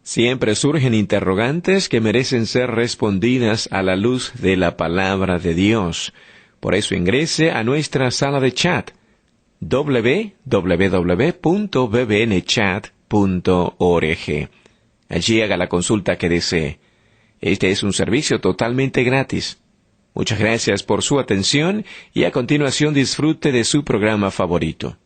Siempre surgen interrogantes que merecen ser respondidas a la luz de la palabra de Dios. Por eso ingrese a nuestra sala de chat www.bbnchat.org. Allí haga la consulta que desee. Este es un servicio totalmente gratis. Muchas gracias por su atención y a continuación disfrute de su programa favorito.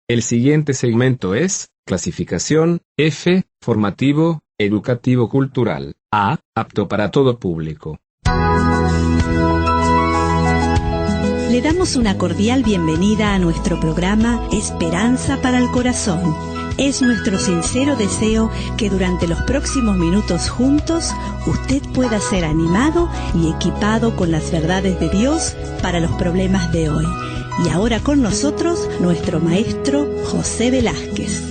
El siguiente segmento es clasificación F, formativo, educativo cultural, A, apto para todo público. Le damos una cordial bienvenida a nuestro programa Esperanza para el Corazón. Es nuestro sincero deseo que durante los próximos minutos juntos usted pueda ser animado y equipado con las verdades de Dios para los problemas de hoy. Y ahora con nosotros nuestro maestro José Velázquez.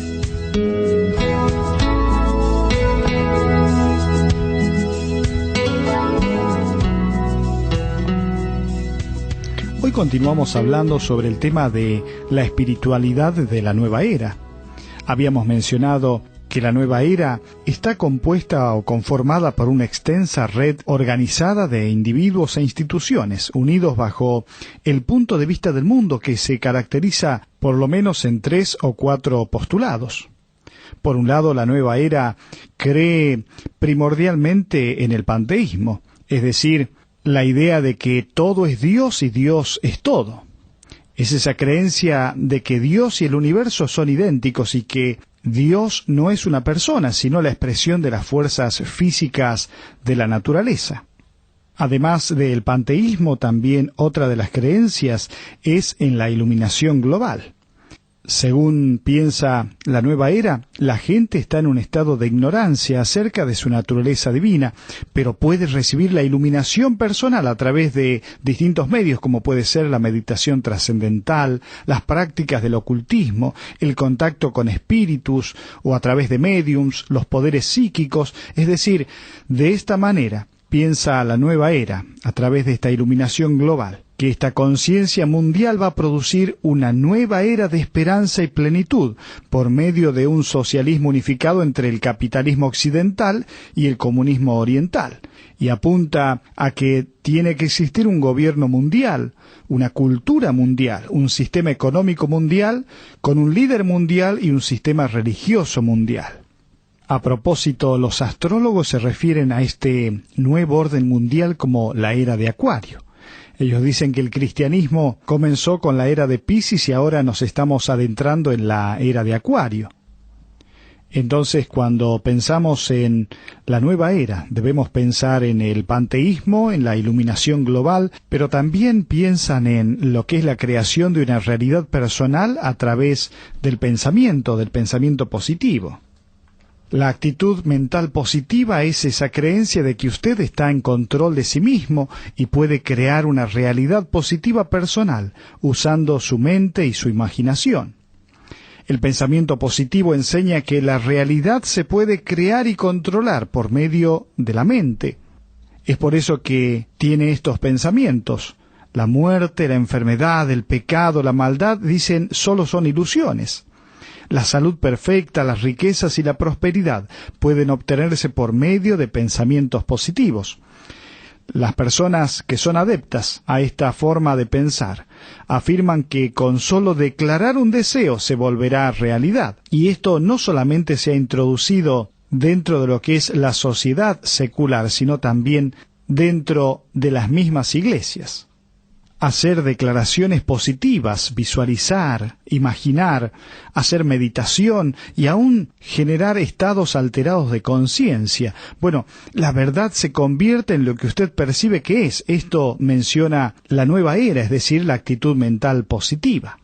Hoy continuamos hablando sobre el tema de la espiritualidad de la nueva era. Habíamos mencionado que la nueva era está compuesta o conformada por una extensa red organizada de individuos e instituciones, unidos bajo el punto de vista del mundo que se caracteriza por lo menos en 3 o 4 postulados. Por un lado, la nueva era cree primordialmente en el panteísmo, es decir, la idea de que todo es Dios y Dios es todo. Es esa creencia de que Dios y el universo son idénticos y que Dios no es una persona, sino la expresión de las fuerzas físicas de la naturaleza. Además del panteísmo, también otra de las creencias es en la iluminación global. Según piensa la nueva era, la gente está en un estado de ignorancia acerca de su naturaleza divina, pero puede recibir la iluminación personal a través de distintos medios, como puede ser la meditación trascendental, las prácticas del ocultismo, el contacto con espíritus o a través de médiums, los poderes psíquicos. Es decir, de esta manera piensa la nueva era, a través de esta iluminación global, que esta conciencia mundial va a producir una nueva era de esperanza y plenitud por medio de un socialismo unificado entre el capitalismo occidental y el comunismo oriental, y apunta a que tiene que existir un gobierno mundial, una cultura mundial, un sistema económico mundial, con un líder mundial y un sistema religioso mundial. A propósito, los astrólogos se refieren a este nuevo orden mundial como la era de Acuario. Ellos dicen que el cristianismo comenzó con la era de Piscis y ahora nos estamos adentrando en la era de Acuario. Entonces, cuando pensamos en la nueva era, debemos pensar en el panteísmo, en la iluminación global, pero también piensan en lo que es la creación de una realidad personal a través del pensamiento positivo. La actitud mental positiva es esa creencia de que usted está en control de sí mismo y puede crear una realidad positiva personal usando su mente y su imaginación. El pensamiento positivo enseña que la realidad se puede crear y controlar por medio de la mente. Es por eso que tiene estos pensamientos. La muerte, la enfermedad, el pecado, la maldad, dicen, solo son ilusiones. La salud perfecta, las riquezas y la prosperidad pueden obtenerse por medio de pensamientos positivos. Las personas que son adeptas a esta forma de pensar afirman que con solo declarar un deseo se volverá realidad. Y esto no solamente se ha introducido dentro de lo que es la sociedad secular, sino también dentro de las mismas iglesias. Hacer declaraciones positivas, visualizar, imaginar, hacer meditación y aún generar estados alterados de conciencia. Bueno, la verdad se convierte en lo que usted percibe que es. Esto menciona la nueva era, es decir, la actitud mental positiva.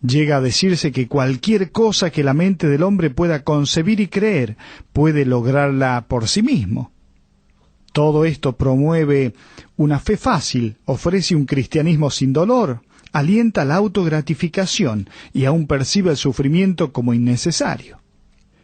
Llega a decirse que cualquier cosa que la mente del hombre pueda concebir y creer, puede lograrla por sí mismo. Todo esto promueve una fe fácil, ofrece un cristianismo sin dolor, alienta la autogratificación y aún percibe el sufrimiento como innecesario.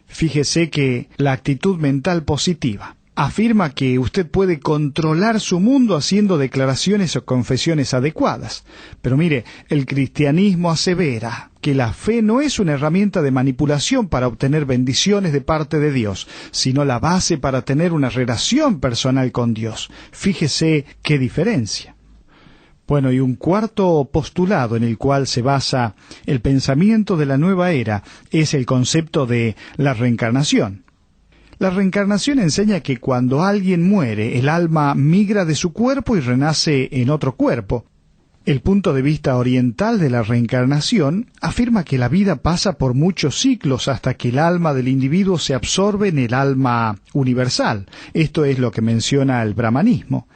Fíjese que la actitud mental positiva afirma que usted puede controlar su mundo haciendo declaraciones o confesiones adecuadas. Pero mire, el cristianismo asevera que la fe no es una herramienta de manipulación para obtener bendiciones de parte de Dios, sino la base para tener una relación personal con Dios. Fíjese qué diferencia. Bueno, y un cuarto postulado en el cual se basa el pensamiento de la nueva era es el concepto de la reencarnación. La reencarnación enseña que cuando alguien muere, el alma migra de su cuerpo y renace en otro cuerpo. El punto de vista oriental de la reencarnación afirma que la vida pasa por muchos ciclos hasta que el alma del individuo se absorbe en el alma universal. Esto es lo que menciona el brahmanismo.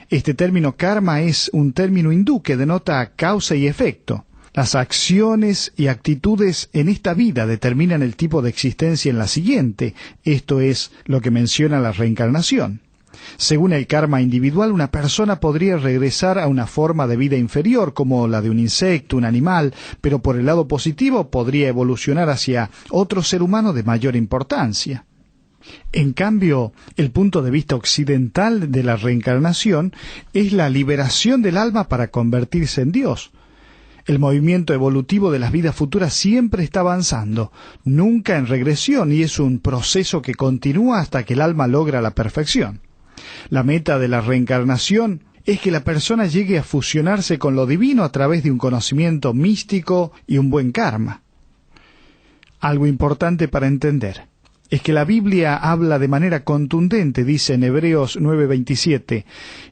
Este término karma es un término hindú que denota causa y efecto. Las acciones y actitudes en esta vida determinan el tipo de existencia en la siguiente. Esto es lo que menciona la reencarnación. Según el karma individual, una persona podría regresar a una forma de vida inferior, como la de un insecto, un animal, pero por el lado positivo podría evolucionar hacia otro ser humano de mayor importancia. En cambio, el punto de vista occidental de la reencarnación es la liberación del alma para convertirse en Dios. El movimiento evolutivo de las vidas futuras siempre está avanzando, nunca en regresión, y es un proceso que continúa hasta que el alma logra la perfección. La meta de la reencarnación es que la persona llegue a fusionarse con lo divino a través de un conocimiento místico y un buen karma. Algo importante para entender es que la Biblia habla de manera contundente, dice en Hebreos 9:27,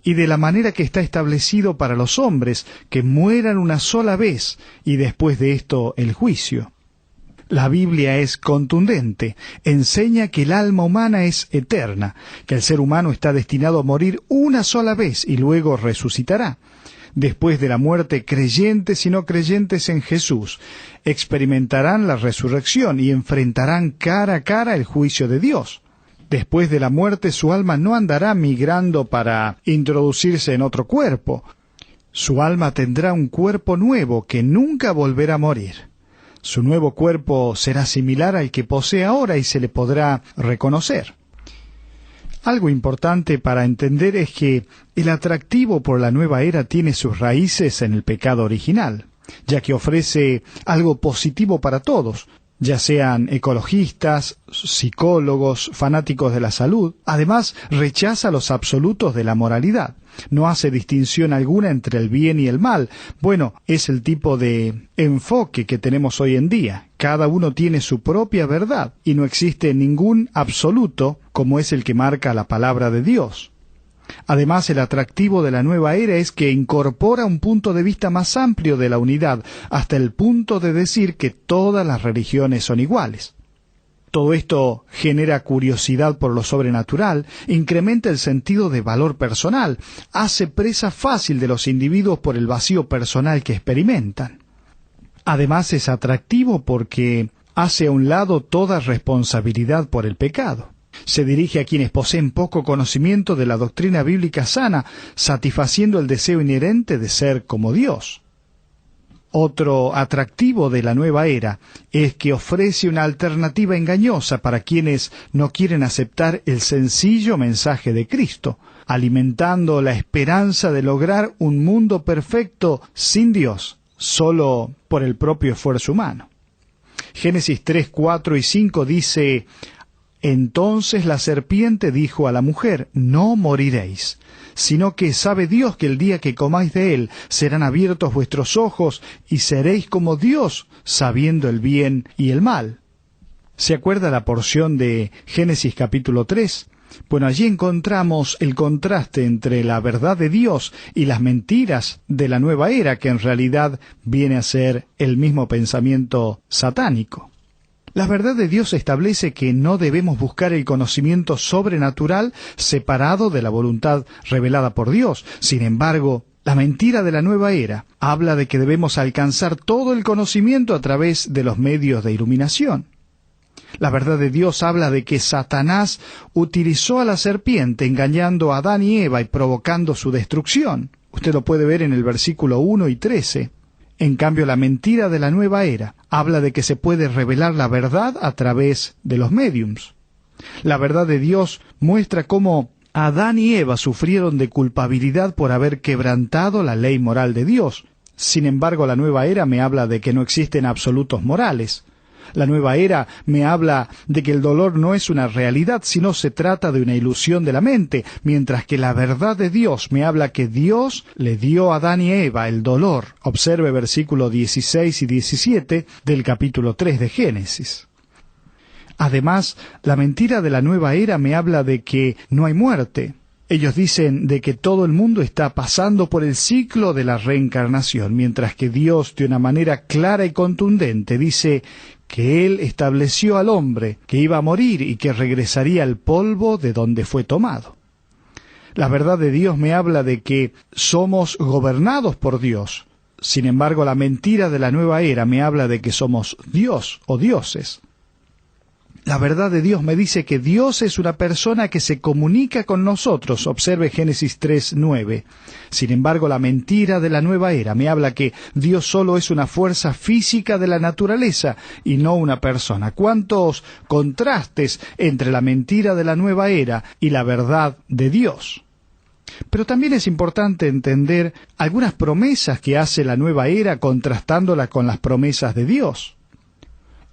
y de la manera que está establecido para los hombres, que mueran una sola vez, y después de esto el juicio. La Biblia es contundente, enseña que el alma humana es eterna, que el ser humano está destinado a morir una sola vez y luego resucitará. Después de la muerte, creyentes y no creyentes en Jesús experimentarán la resurrección y enfrentarán cara a cara el juicio de Dios. Después de la muerte, su alma no andará migrando para introducirse en otro cuerpo. Su alma tendrá un cuerpo nuevo que nunca volverá a morir. Su nuevo cuerpo será similar al que posee ahora y se le podrá reconocer. Algo importante para entender es que el atractivo por la nueva era tiene sus raíces en el pecado original, ya que ofrece algo positivo para todos, ya sean ecologistas, psicólogos, fanáticos de la salud. Además, rechaza los absolutos de la moralidad. No hace distinción alguna entre el bien y el mal. Bueno, es el tipo de enfoque que tenemos hoy en día. Cada uno tiene su propia verdad y no existe ningún absoluto como es el que marca la palabra de Dios. Además, el atractivo de la nueva era es que incorpora un punto de vista más amplio de la unidad, hasta el punto de decir que todas las religiones son iguales. Todo esto genera curiosidad por lo sobrenatural, incrementa el sentido de valor personal, hace presa fácil de los individuos por el vacío personal que experimentan. Además, es atractivo porque hace a un lado toda responsabilidad por el pecado. Se dirige a quienes poseen poco conocimiento de la doctrina bíblica sana, satisfaciendo el deseo inherente de ser como Dios. Otro atractivo de la nueva era es que ofrece una alternativa engañosa para quienes no quieren aceptar el sencillo mensaje de Cristo, alimentando la esperanza de lograr un mundo perfecto sin Dios, solo por el propio esfuerzo humano. Génesis 3, 4 y 5 dice: Entonces la serpiente dijo a la mujer: No moriréis, sino que sabe Dios que el día que comáis de él serán abiertos vuestros ojos y seréis como Dios, sabiendo el bien y el mal. ¿Se acuerda la porción de Génesis capítulo 3? Bueno, allí encontramos el contraste entre la verdad de Dios y las mentiras de la nueva era, que en realidad viene a ser el mismo pensamiento satánico. La verdad de Dios establece que no debemos buscar el conocimiento sobrenatural separado de la voluntad revelada por Dios. Sin embargo, la mentira de la nueva era habla de que debemos alcanzar todo el conocimiento a través de los medios de iluminación. La verdad de Dios habla de que Satanás utilizó a la serpiente engañando a Adán y Eva y provocando su destrucción. Usted lo puede ver en el versículo 1 y 13. En cambio, la mentira de la nueva era habla de que se puede revelar la verdad a través de los médiums. La verdad de Dios muestra cómo Adán y Eva sufrieron de culpabilidad por haber quebrantado la ley moral de Dios. Sin embargo, la nueva era me habla de que no existen absolutos morales. La nueva era me habla de que el dolor no es una realidad, sino se trata de una ilusión de la mente, mientras que la verdad de Dios me habla que Dios le dio a Adán y Eva el dolor. Observe versículos 16 y 17 del capítulo 3 de Génesis. Además, la mentira de la nueva era me habla de que no hay muerte. Ellos dicen de que todo el mundo está pasando por el ciclo de la reencarnación, mientras que Dios, de una manera clara y contundente, dice que Él estableció al hombre que iba a morir y que regresaría al polvo de donde fue tomado. La verdad de Dios me habla de que somos gobernados por Dios. Sin embargo, la mentira de la nueva era me habla de que somos Dios o dioses. La verdad de Dios me dice que Dios es una persona que se comunica con nosotros. Observe Génesis 3:9. Sin embargo, la mentira de la nueva era me habla que Dios solo es una fuerza física de la naturaleza y no una persona. ¿Cuántos contrastes entre la mentira de la nueva era y la verdad de Dios? Pero también es importante entender algunas promesas que hace la nueva era contrastándola con las promesas de Dios.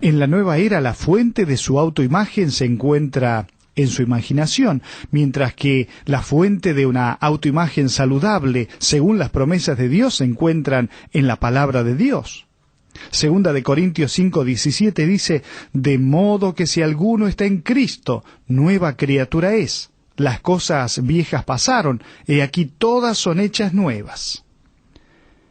En la nueva era, la fuente de su autoimagen se encuentra en su imaginación, mientras que la fuente de una autoimagen saludable, según las promesas de Dios, se encuentran en la palabra de Dios. Segunda de Corintios 5:17 dice, de modo que si alguno está en Cristo, nueva criatura es. Las cosas viejas pasaron, he aquí todas son hechas nuevas.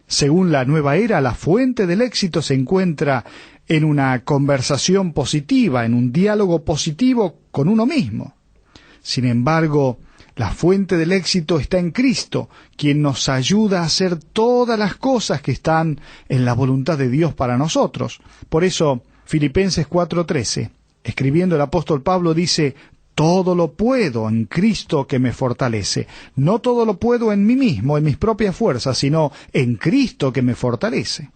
Según la nueva era, la fuente del éxito se encuentra en una conversación positiva, en un diálogo positivo con uno mismo. Sin embargo, la fuente del éxito está en Cristo, quien nos ayuda a hacer todas las cosas que están en la voluntad de Dios para nosotros. Por eso, Filipenses 4:13, escribiendo el apóstol Pablo, dice, todo lo puedo en Cristo que me fortalece. No todo lo puedo en mí mismo, en mis propias fuerzas, sino en Cristo que me fortalece.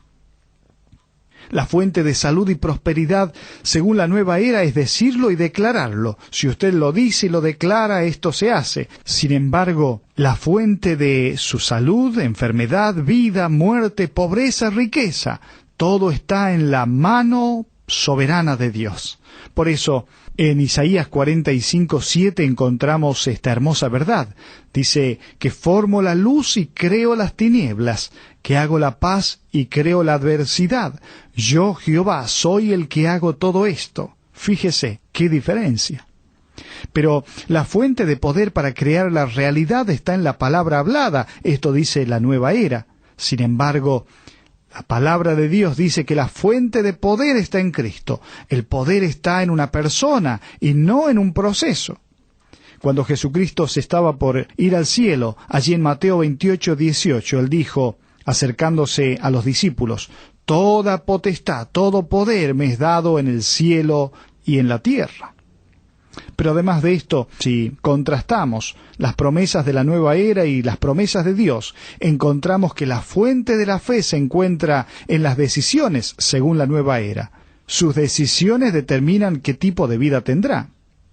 La fuente de salud y prosperidad, según la nueva era, es decirlo y declararlo. Si usted lo dice y lo declara, esto se hace. Sin embargo, la fuente de su salud, enfermedad, vida, muerte, pobreza, riqueza, todo está en la mano soberana de Dios. Por eso, en Isaías 45:7 encontramos esta hermosa verdad. Dice que formo la luz y creo las tinieblas, que hago la paz y creo la adversidad. Yo, Jehová, soy el que hago todo esto. Fíjese, qué diferencia. Pero la fuente de poder para crear la realidad está en la palabra hablada. Esto dice la nueva era. Sin embargo, la palabra de Dios dice que la fuente de poder está en Cristo. El poder está en una persona y no en un proceso. Cuando Jesucristo se estaba por ir al cielo, allí en Mateo 28:18, Él dijo, acercándose a los discípulos, toda potestad, todo poder me es dado en el cielo y en la tierra. Pero además de esto, si contrastamos las promesas de la nueva era y las promesas de Dios, encontramos que la fuente de la fe se encuentra en las decisiones según la nueva era. Sus decisiones determinan qué tipo de vida tendrá.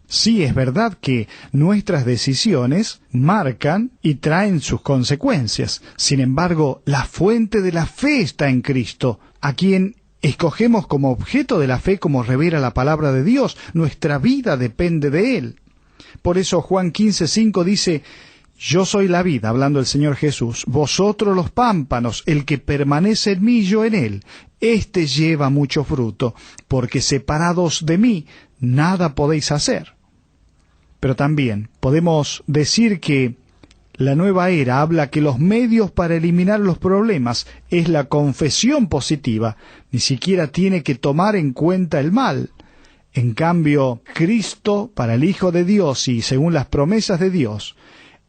Sí, es verdad que nuestras decisiones marcan y traen sus consecuencias. Sin embargo, la fuente de la fe está en Cristo, a quien escogemos como objeto de la fe, como revela la palabra de Dios. Nuestra vida depende de Él. Por eso Juan 15:5 dice, yo soy la vid, hablando el Señor Jesús, vosotros los pámpanos, el que permanece en mí, yo en él, éste lleva mucho fruto, porque separados de mí, nada podéis hacer. Pero también podemos decir que la nueva era habla que los medios para eliminar los problemas es la confesión positiva. Ni siquiera tiene que tomar en cuenta el mal. En cambio, Cristo, para el Hijo de Dios y según las promesas de Dios,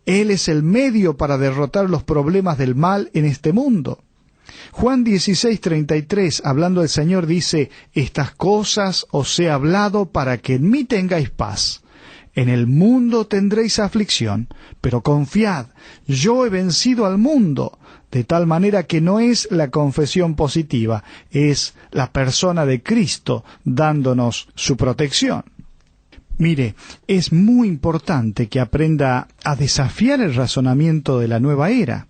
Él es el medio para derrotar los problemas del mal en este mundo. Juan 16:33, hablando el Señor, dice, estas cosas os he hablado para que en mí tengáis paz. En el mundo tendréis aflicción, pero confiad, yo he vencido al mundo, de tal manera que no es la confesión positiva, es la persona de Cristo dándonos su protección. Mire, es muy importante que aprenda a desafiar el razonamiento de la nueva era.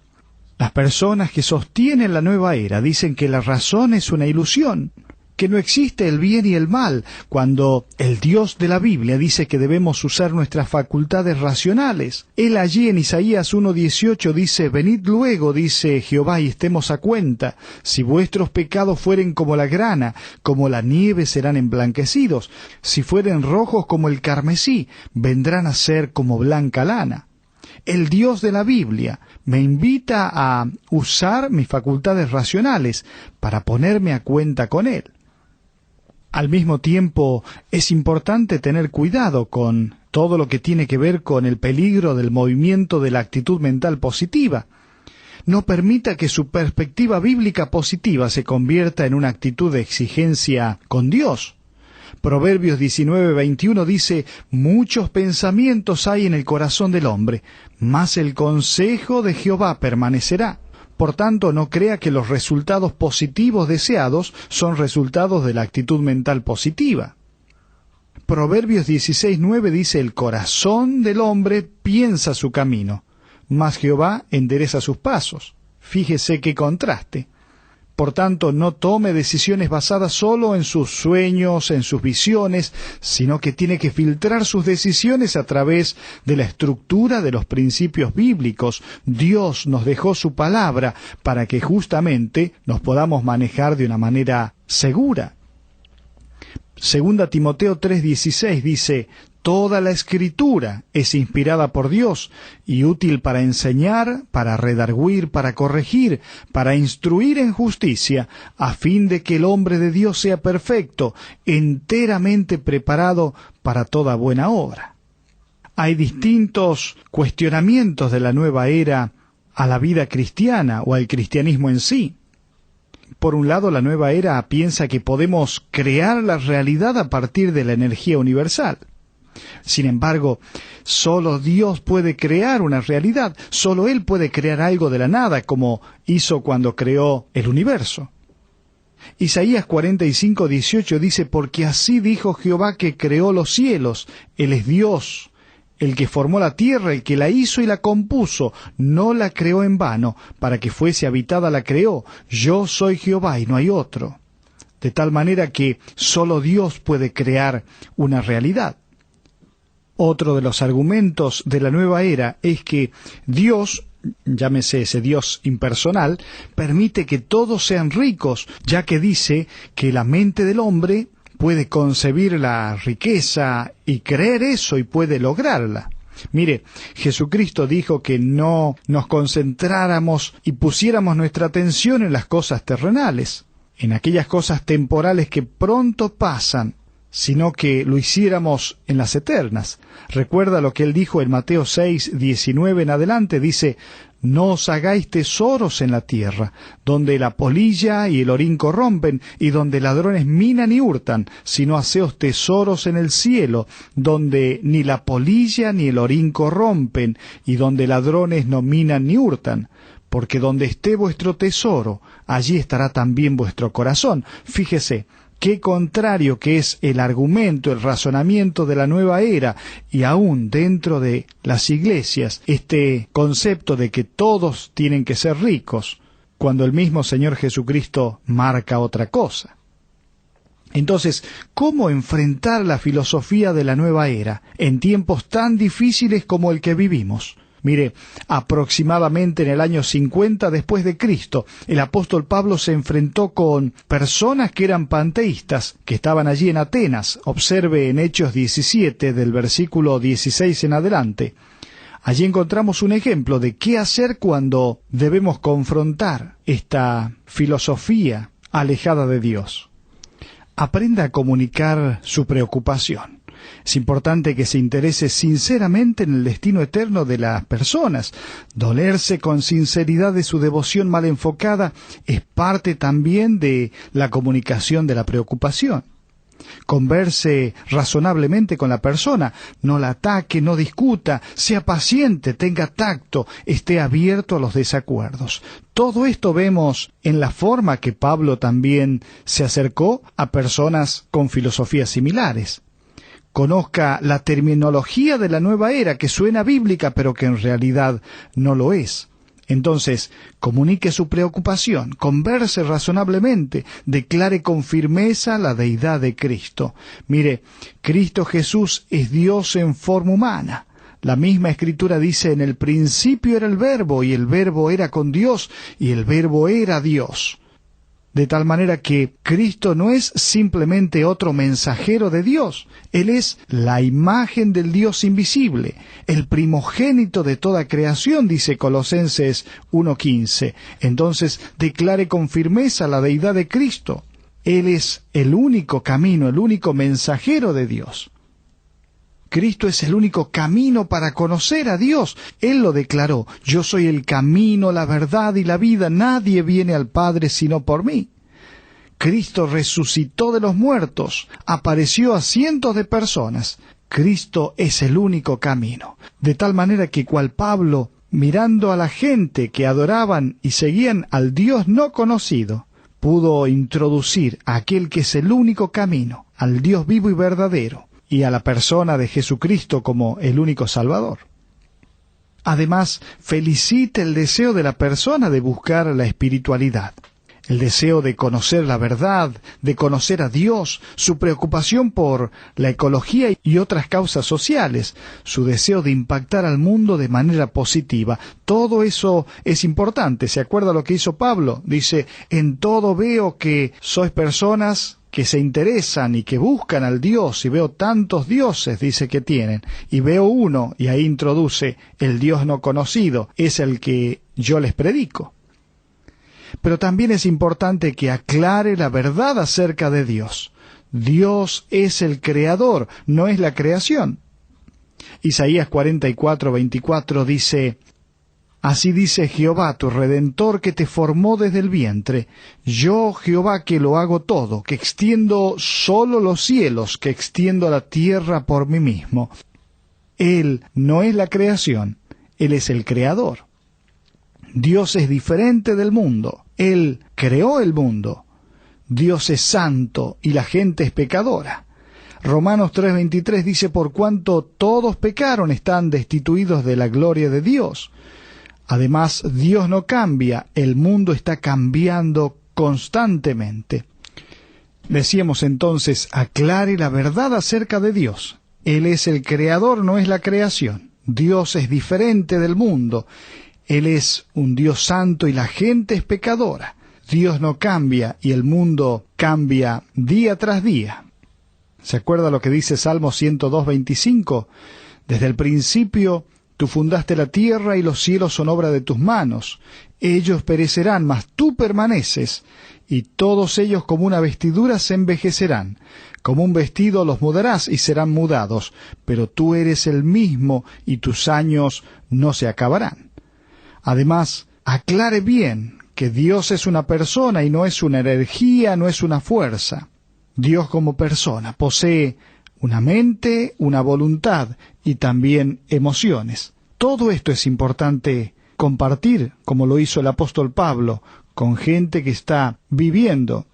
Las personas que sostienen la nueva era dicen que la razón es una ilusión, que no existe el bien y el mal, cuando el Dios de la Biblia dice que debemos usar nuestras facultades racionales. Él allí en Isaías 1:18 dice: «Venid luego, dice Jehová, y estemos a cuenta. Si vuestros pecados fueren como la grana, como la nieve serán emblanquecidos. Si fueren rojos como el carmesí, vendrán a ser como blanca lana». El Dios de la Biblia me invita a usar mis facultades racionales para ponerme a cuenta con Él. Al mismo tiempo, es importante tener cuidado con todo lo que tiene que ver con el peligro del movimiento de la actitud mental positiva. No permita que su perspectiva bíblica positiva se convierta en una actitud de exigencia con Dios. Proverbios 19:21 dice: «Muchos pensamientos hay en el corazón del hombre, mas el consejo de Jehová permanecerá». Por tanto, no crea que los resultados positivos deseados son resultados de la actitud mental positiva. Proverbios 16:9 dice: «El corazón del hombre piensa su camino, mas Jehová endereza sus pasos». Fíjese qué contraste. Por tanto, no tome decisiones basadas solo en sus sueños, en sus visiones, sino que tiene que filtrar sus decisiones a través de la estructura de los principios bíblicos. Dios nos dejó su palabra para que justamente nos podamos manejar de una manera segura. Segunda Timoteo 3:16 dice: «Toda la Escritura es inspirada por Dios y útil para enseñar, para redarguir, para corregir, para instruir en justicia, a fin de que el hombre de Dios sea perfecto, enteramente preparado para toda buena obra». Hay distintos cuestionamientos de la nueva era a la vida cristiana o al cristianismo en sí. Por un lado, la nueva era piensa que podemos crear la realidad a partir de la energía universal. Sin embargo, solo Dios puede crear una realidad, solo Él puede crear algo de la nada, como hizo cuando creó el universo. Isaías 45:18 dice: «Porque así dijo Jehová que creó los cielos, Él es Dios, el que formó la tierra, el que la hizo y la compuso, no la creó en vano, para que fuese habitada la creó. Yo soy Jehová y no hay otro». De tal manera que solo Dios puede crear una realidad. Otro de los argumentos de la nueva era es que Dios, llámese ese Dios impersonal, permite que todos sean ricos, ya que dice que la mente del hombre puede concebir la riqueza y creer eso y puede lograrla. Mire, Jesucristo dijo que no nos concentráramos y pusiéramos nuestra atención en las cosas terrenales, en aquellas cosas temporales que pronto pasan, sino que lo hiciéramos en las eternas. Recuerda lo que Él dijo en Mateo 6:19 en adelante, dice: «No os hagáis tesoros en la tierra, donde la polilla y el orín corrompen, y donde ladrones minan y hurtan, sino haceos tesoros en el cielo, donde ni la polilla ni el orín corrompen, y donde ladrones no minan ni hurtan. Porque donde esté vuestro tesoro, allí estará también vuestro corazón». Fíjese, qué contrario que es el argumento, el razonamiento de la nueva era, y aún dentro de las iglesias, este concepto de que todos tienen que ser ricos, cuando el mismo Señor Jesucristo marca otra cosa. Entonces, ¿cómo enfrentar la filosofía de la nueva era en tiempos tan difíciles como el que vivimos? Mire, aproximadamente en el año 50 después de Cristo, el apóstol Pablo se enfrentó con personas que eran panteístas, que estaban allí en Atenas. Observe en Hechos 17, del versículo 16 en adelante. Allí encontramos un ejemplo de qué hacer cuando debemos confrontar esta filosofía alejada de Dios. Aprenda a comunicar su preocupación. Es importante que se interese sinceramente en el destino eterno de las personas. Dolerse con sinceridad de su devoción mal enfocada es parte también de la comunicación de la preocupación. Converse razonablemente con la persona, no la ataque, no discuta, sea paciente, tenga tacto, esté abierto a los desacuerdos. Todo esto vemos en la forma que Pablo también se acercó a personas con filosofías similares. conozca la terminología de la nueva era que suena bíblica pero que en realidad no lo es. Entonces, comunique su preocupación, converse razonablemente, declare con firmeza la deidad de Cristo. Mire, Cristo Jesús es Dios en forma humana. La misma Escritura dice, en el principio era el Verbo, y el Verbo era con Dios, y el Verbo era Dios. De tal manera que Cristo no es simplemente otro mensajero de Dios. Él es la imagen del Dios invisible, el primogénito de toda creación, dice Colosenses 1:15. Entonces, declare con firmeza la deidad de Cristo. Él es el único camino, el único mensajero de Dios. Cristo es el único camino para conocer a Dios. Él lo declaró: yo soy el camino, la verdad y la vida. Nadie viene al Padre sino por mí. Cristo resucitó de los muertos, apareció a cientos de personas. Cristo es el único camino. De tal manera que cual Pablo, mirando a la gente que adoraban y seguían al Dios no conocido, pudo introducir a aquel que es el único camino, al Dios vivo y verdadero, y a la persona de Jesucristo como el único Salvador. Además, felicite el deseo de la persona de buscar la espiritualidad, el deseo de conocer la verdad, de conocer a Dios, su preocupación por la ecología y otras causas sociales, su deseo de impactar al mundo de manera positiva. Todo eso es importante. ¿Se acuerda lo que hizo Pablo? Dice, en todo veo que sois personas que se interesan y que buscan al Dios, y veo tantos dioses, dice que tienen, y veo uno, y ahí introduce el Dios no conocido, es el que yo les predico. Pero también es importante que aclare la verdad acerca de Dios. Dios es el creador, no es la creación. Isaías 44:24 dice, así dice Jehová, tu Redentor, que te formó desde el vientre. Yo, Jehová, que lo hago todo, que extiendo solo los cielos, que extiendo la tierra por mí mismo. Él no es la creación, Él es el creador. Dios es diferente del mundo. Él creó el mundo. Dios es santo y la gente es pecadora. Romanos 3:23 dice, por cuanto todos pecaron, están destituidos de la gloria de Dios. Además, Dios no cambia, el mundo está cambiando constantemente. Decíamos entonces, aclare la verdad acerca de Dios. Él es el creador, no es la creación. Dios es diferente del mundo. Él es un Dios santo y la gente es pecadora. Dios no cambia y el mundo cambia día tras día. ¿Se acuerda lo que dice Salmo 102:25? Desde el principio tú fundaste la tierra y los cielos son obra de tus manos. Ellos perecerán, mas tú permaneces, y todos ellos como una vestidura se envejecerán. Como un vestido los mudarás y serán mudados, pero tú eres el mismo y tus años no se acabarán. Además, aclare bien que Dios es una persona y no es una energía, no es una fuerza. Dios como persona posee una mente, una voluntad y también emociones. Todo esto es importante compartir, como lo hizo el apóstol Pablo, con gente que está viviendo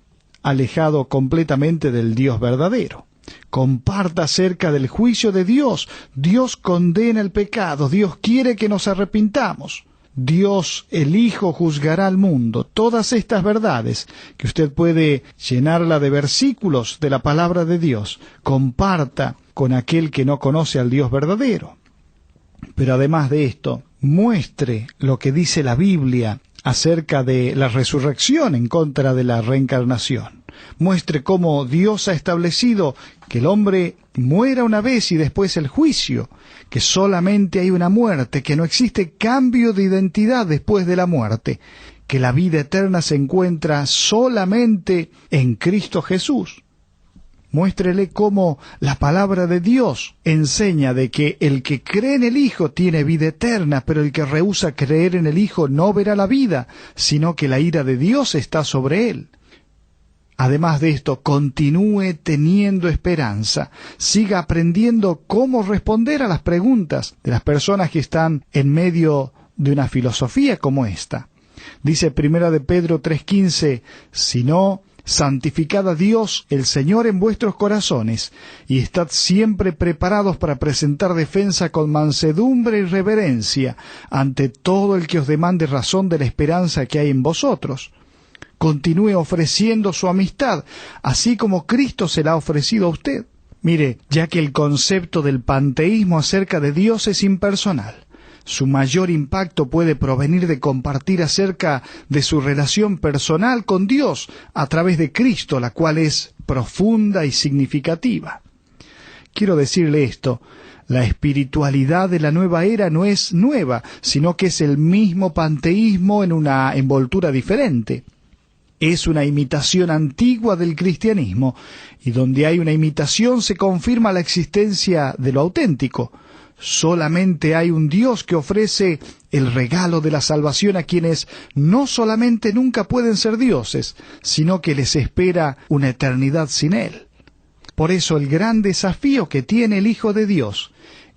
alejado completamente del Dios verdadero. Comparta acerca del juicio de Dios. Dios condena el pecado. Dios quiere que nos arrepintamos. Dios, el Hijo, juzgará al mundo. Todas estas verdades, que usted puede llenarla de versículos de la palabra de Dios, comparta con aquel que no conoce al Dios verdadero. Pero además de esto, muestre lo que dice la Biblia acerca de la resurrección en contra de la reencarnación. Muestre cómo Dios ha establecido que el hombre muera una vez y después el juicio, que solamente hay una muerte, que no existe cambio de identidad después de la muerte, que la vida eterna se encuentra solamente en Cristo Jesús. Muéstrele cómo la palabra de Dios enseña de que el que cree en el Hijo tiene vida eterna, pero el que rehúsa creer en el Hijo no verá la vida, sino que la ira de Dios está sobre él. Además de esto, continúe teniendo esperanza, siga aprendiendo cómo responder a las preguntas de las personas que están en medio de una filosofía como esta. Dice 1 de Pedro 3:15, sino Santificad a Dios, el Señor, en vuestros corazones, y estad siempre preparados para presentar defensa con mansedumbre y reverencia ante todo el que os demande razón de la esperanza que hay en vosotros. Continúe ofreciendo su amistad, así como Cristo se la ha ofrecido a usted. Mire, ya que el concepto del panteísmo acerca de Dios es impersonal, su mayor impacto puede provenir de compartir acerca de su relación personal con Dios a través de Cristo, la cual es profunda y significativa. Quiero decirle esto: la espiritualidad de la nueva era no es nueva, sino que es el mismo panteísmo en una envoltura diferente. Es una imitación antigua del cristianismo, y donde hay una imitación se confirma la existencia de lo auténtico. Solamente hay un Dios que ofrece el regalo de la salvación a quienes no solamente nunca pueden ser dioses, sino que les espera una eternidad sin Él. Por eso el gran desafío que tiene el Hijo de Dios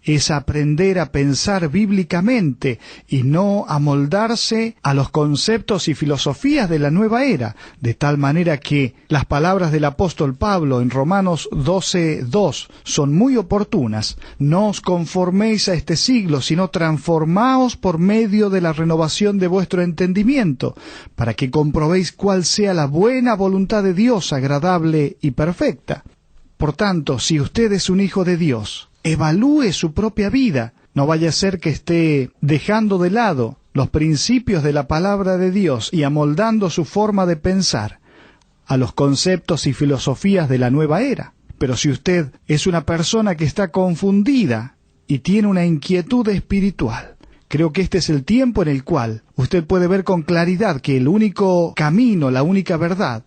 es aprender a pensar bíblicamente y no amoldarse a los conceptos y filosofías de la nueva era, de tal manera que las palabras del apóstol Pablo en Romanos 12:2 son muy oportunas. No os conforméis a este siglo, sino transformaos por medio de la renovación de vuestro entendimiento, para que comprobéis cuál sea la buena voluntad de Dios, agradable y perfecta. Por tanto, si usted es un hijo de Dios, evalúe su propia vida. No vaya a ser que esté dejando de lado los principios de la palabra de Dios y amoldando su forma de pensar a los conceptos y filosofías de la nueva era. Pero si usted es una persona que está confundida y tiene una inquietud espiritual, creo que este es el tiempo en el cual usted puede ver con claridad que el único camino, la única verdad,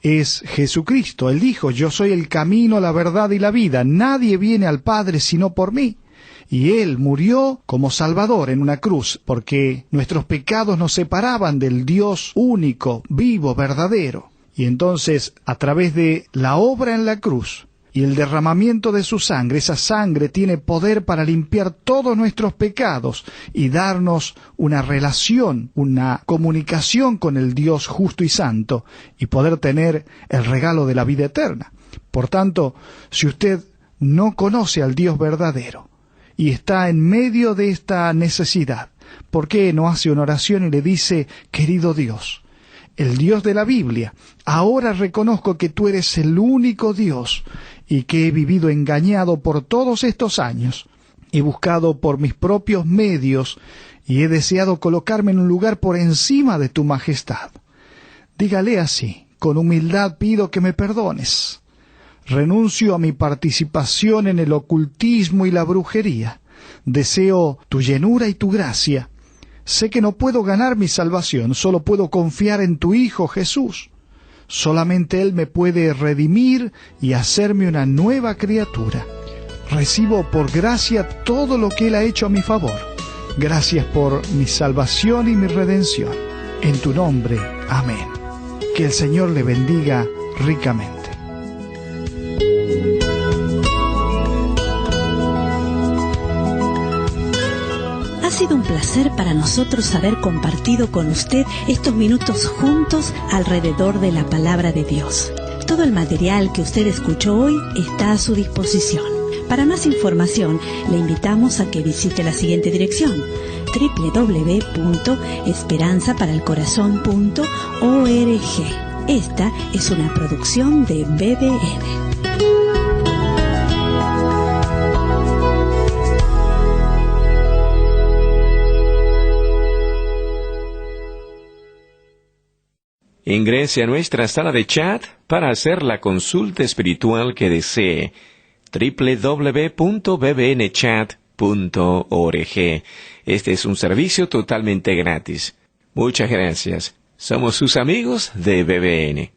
es Jesucristo. Él dijo: yo soy el camino, la verdad y la vida. Nadie viene al Padre sino por mí. Y Él murió como Salvador en una cruz, porque nuestros pecados nos separaban del Dios único, vivo, verdadero. Y entonces, a través de la obra en la cruz y el derramamiento de su sangre, esa sangre tiene poder para limpiar todos nuestros pecados y darnos una relación, una comunicación con el Dios justo y santo, y poder tener el regalo de la vida eterna. Por tanto, si usted no conoce al Dios verdadero y está en medio de esta necesidad, ¿por qué no hace una oración y le dice: querido Dios, el Dios de la Biblia, ahora reconozco que tú eres el único Dios y que he vivido engañado por todos estos años? He buscado por mis propios medios y he deseado colocarme en un lugar por encima de tu majestad. Dígale así: con humildad pido que me perdones. Renuncio a mi participación en el ocultismo y la brujería. Deseo tu llenura y tu gracia. Sé que no puedo ganar mi salvación, solo puedo confiar en tu Hijo Jesús. Solamente Él me puede redimir y hacerme una nueva criatura. Recibo por gracia todo lo que Él ha hecho a mi favor. Gracias por mi salvación y mi redención. En tu nombre, amén. Que el Señor le bendiga ricamente. Ha sido un placer para nosotros haber compartido con usted estos minutos juntos alrededor de la palabra de Dios. Todo el material que usted escuchó hoy está a su disposición. Para más información, le invitamos a que visite la siguiente dirección: www.esperanzaparalcorazon.org. Esta es una producción de BBN. Ingrese a nuestra sala de chat para hacer la consulta espiritual que desee. www.bbnchat.org. Este es un servicio totalmente gratis. Muchas gracias. Somos sus amigos de BBN.